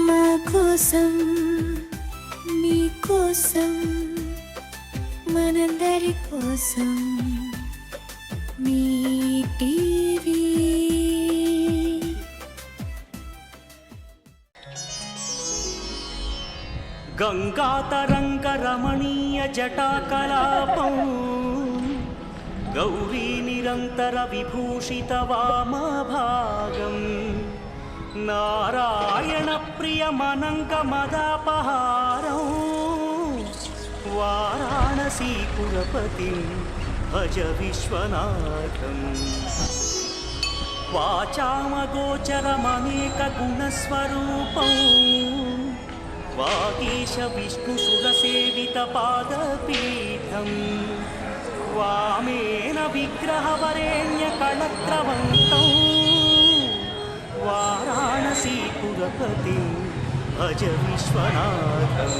మా కోసం నీ కోసం మనందరి కోసం మీ టీవీ. గంగాతరంగ రమణీయ జటాకలాపం గౌరీ నిరంతర విభూషిత వామభాగం నారాయణ ప్రియ మనంక మదాపహారం వారాణసీపురపతిం భజ విశ్వనాథం. వాచామగోచరమనేక గుణస్వరూపం వాగీశ విష్ణుసురసేవిత పాదపీఠం వామేన విగ్రహవరేణ్య కళత్రవంతం వారాణసీపురపతిం భజ విశ్వనాథం.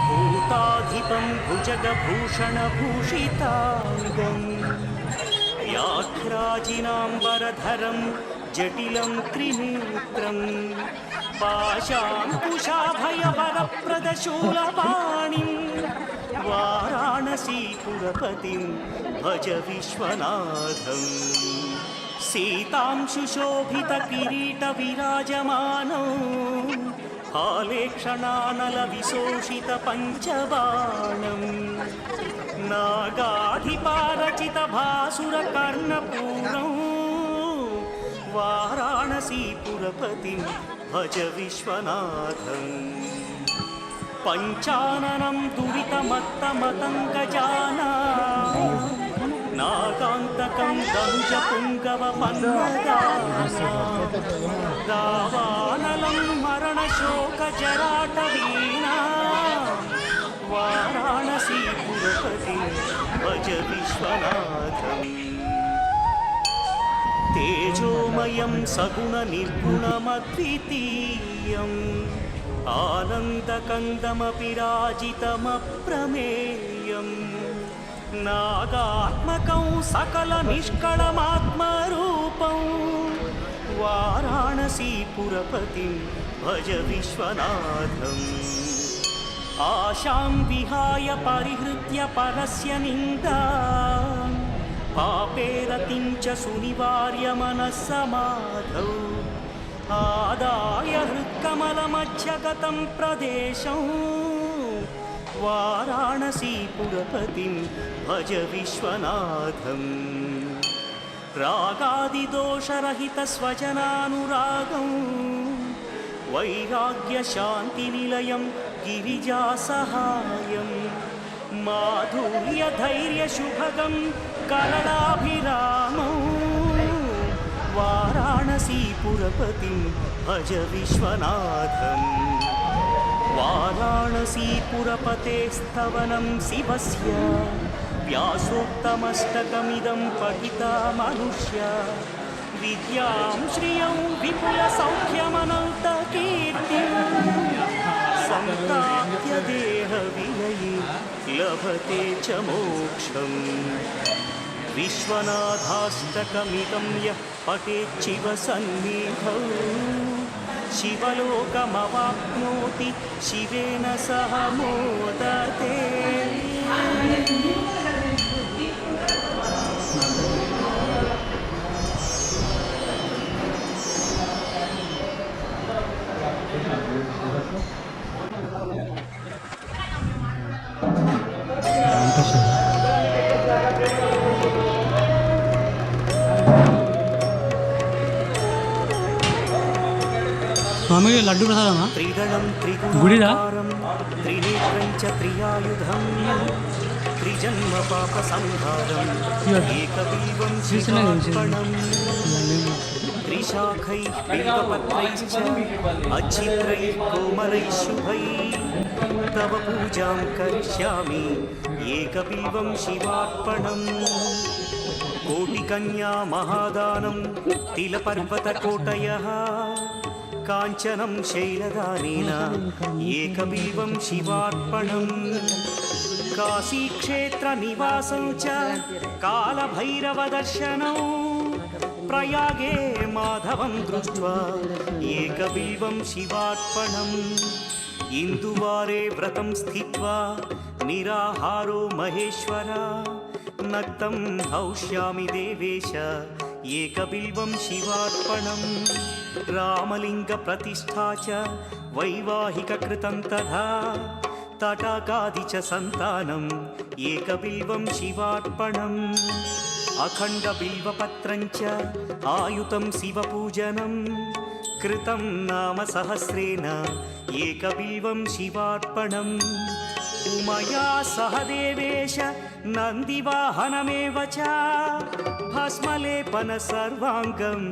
భూతాధిపం భుజగభూషణభూషితాంగం వ్యాఘ్రాజినాంబరధరం జటిలం త్రినేత్రం పాశాంకుశాభయవరప్రదశూలపాణిం వారాణసీపురపతిం భజ విశ్వనాథం. సీతాంశుశోభిత కిరీట విరాజమానం హాలేక్షణానల విశోషిత పంచబాణం నాగాధిపారచిత భాసుర కర్ణపూరం వారాణసీపురపతిం భజ విశ్వనాథం. పంచాననం దురితమత్తమతంగజానా నాగాంతకం దంజ పుంగవ పన్నగానా దావానలం మరణ శోక జరాటవీనా వారాణసీపురపతిం భజ విశ్వనాథం. తేజోమయం సగుణ నిర్గుణమద్వితీయం ఆనందకందమపి రాజితమప్రమేయం నాగాత్మకం సకల నిష్కళమాత్మరూపం వారాణసీపురపతిం భజ విశ్వనాథం. ఆశాం విహాయ పరిహృత్య పరస్య నిందా పాపేరతిం చ సునివార్య మనస్సమాధౌ ఆదాయ హృత్కమలమధ్యగతం ప్రదేశం వారాణసీపురపతిం భజ విశ్వనాథం. రాగాదిదోషరహిత స్వజనానురాగం వైరాగ్యశాంతినిలయం గిరిజాసహాయం మాధుర్యధైర్యశుభగం కరళాభిరామం వారాణసీపురపతిం భజ విశ్వనాథం. వారాణసీపురపతేస్తవనం శివస్య వ్యాసోక్తమష్టకమిదం పఠితా మనుష్య విద్యాం శ్రియం విపుల సౌఖ్యమనంతకీర్తిం సంతాప్య దేహ విలయే లభతే చ మోక్షం. విశ్వనాథాష్టకమిదం యః పఠేచ్చివ సన్నిధౌ శివలోకమవాప్నోతి శివేన సహ మోదతే. స్వామి లడ్డు ప్రసాదమా గుడిదా త్రినేత్రం చ త్రియాయుధం త్రిజన్మ పాప సంహారం ఏకబిల్వం శివార్పణం త్రిశాఖైః బిల్వపత్రైశ్చ అచ్ఛిద్రైః కోమలైః శుభైః తవ పూజాం కరిష్యామి ఏకబిల్వం శివార్పణం. కోటికన్యా మహాదానం తిలపర్వతకోటయః కాంచనం శైలదానేన ఏకబిల్వం శివార్పణం. కాశీక్షేత్ర నివాసం చ కాళభైరవ దర్శనం प्रयागे माधवं दृष्ट्वा एकबिल्वं शिवार्पणम् इन्दुवारे व्रतं स्थित्वा निराहारो महेश्वर नक्तं हौष्यामि देवेश एकबिल्वं शिवार्पणम् रामलिङ्गप्रतिष्ठा च वैवाहिककृतं तथा तटाकादि च सन्तानम् एकबिल्वं शिवार्पणम् अखण्डबिल्वपत्रं च आयुतं शिवपूजनं कृतं नाम सहस्रेण एकबिल्वं शिवार्पणम् उमया सह देवेश नन्दिवाहनमेव च भस्मलेपन सर्वाङ्गम्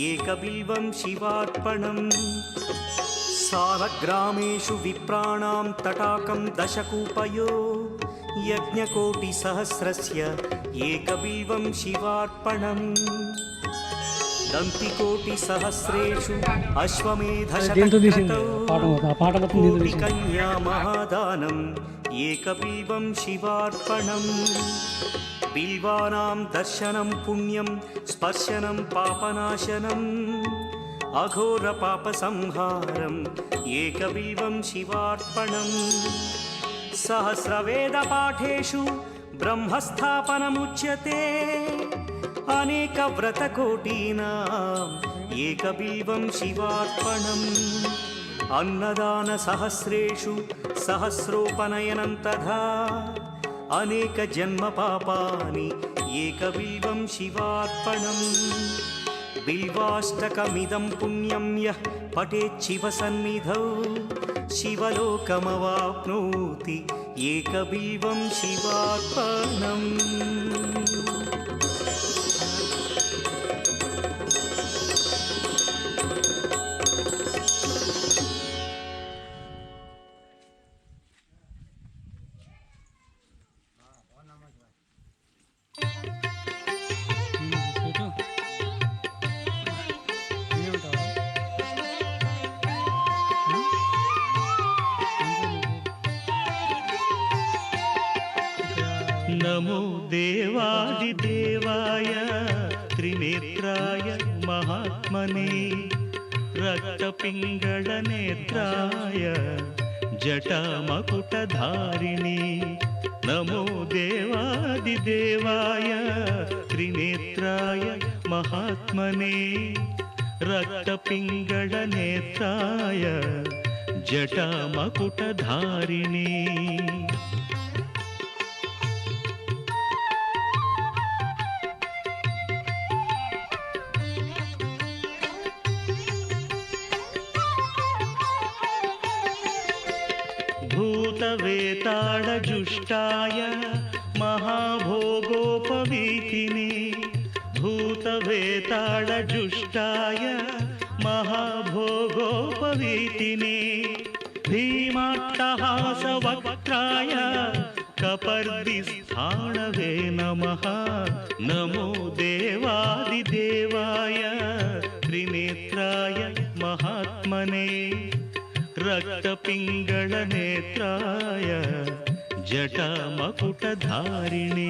एकबिल्वं शिवार्पणम् सालग्रामेषु विप्राणां तटाकं दशकूपयो यज्ञकोटिसहस्रस्य एकबिल्वं शिवार्पणम् दन्तिकोटिसहस्रेषु अश्वमेधशतक्रतौ कोटिकन्या महादानम् एकबिल्वं शिवार्पणम् बिल्वानां दर्शनं पुण्यं स्पर्शनं पापनाशनम् अघोरपापसंहारम् एकबिल्वं शिवार्पणम् सहस्रवेदपाठेषु ब्रह्मस्थापनमुच्यते अनेकव्रतकोटीनाम् एकबिल्वं शिवार्पणम् अन्नदानसहस्रेषु सहस्रोपनयनं तथा अनेकजन्मपापानि एकबिल्वं शिवार्पणम् बिल्वाष्टकमिदं पुण्यं यः पठेत् शिवसन्निधौ शिवलोकमवाप्नोति एकबिल्वं शिवार्पणम् नमो देवादिदेवाय त्रिनेत्राय महात्मने रक्तपिङ्गळनेत्राय जटामकुटधारिणे नमो देवादिदेवाय त्रिनेत्राय महात्मने रक्तपिङ्गळनेत्राय जटामकुटधारिणे भूतवेताळजुष्टाय महाभोगोपवीतिने भूतवेताळजुष्टाय महाभोगोपवीतिने भीमाट्टहासवक्त्राय कपर्दिस्थाणवे नमः नमो देवादिदेवाय त्रिनेत्राय महात्मने रक्तपिङ्गळनेत्राय जटामकुटधारिणे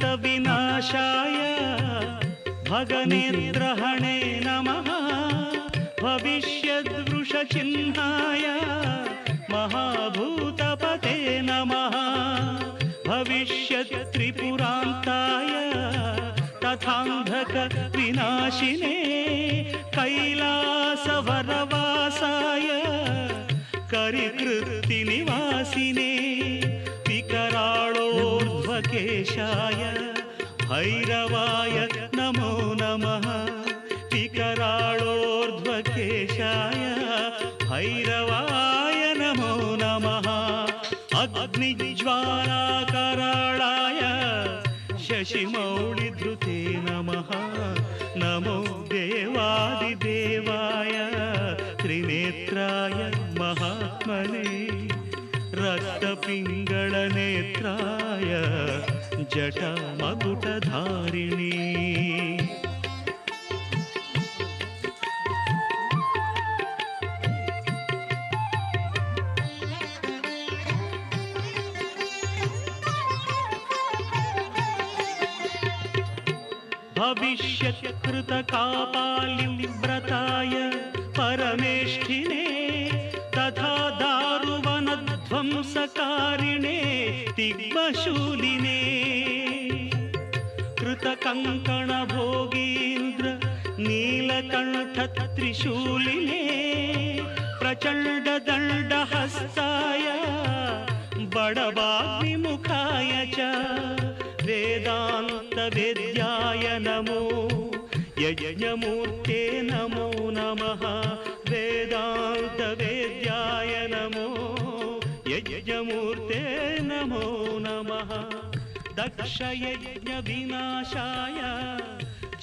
पूषदन्तविनाशाय भगनेत्रहणे नमः भविष्यद्वृषचिह्नाय महाभूतपते नमः भविष्यत्त्रिपुरान्ताय तथान्धकविनाशिने कैलासवरवासाय करिकृत्तिनिवासिने विकराळोर्ध्वकेशाय भैरवाय नमो नमः विकराळोर्ध्वकेशाय भैरवाय नमो नमः अग्निज्वालाकराळाय शशिमौळिधृते नमः नमो देवादिदेवाय त्रिनेत्राय महात्मने जटामकुटधारिणे भविष्यत्कृतकापालिव्रताय परमेष्ठिने तथा दारुवनध्वंसकारिणे तिग्मशूलिने कृतकङ्कणभोगीन्द्र नीलकण्ठत्रिशूलिने प्रचण्डदण्डहस्ताय बडवाग्निमुखाय च वेदान्तवेद्याय नमो यज्ञमूर्ते नमो नमः वेदान्तवेद्याय नमो यज्ञमूर्ते नमो नमः दक्षयज्ञविनाशाय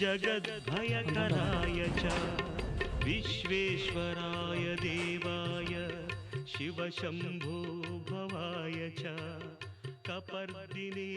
जगद्भयकराय च विश्वेश्वराय देवाय शिवशम्भो भवाय च कपर्दिने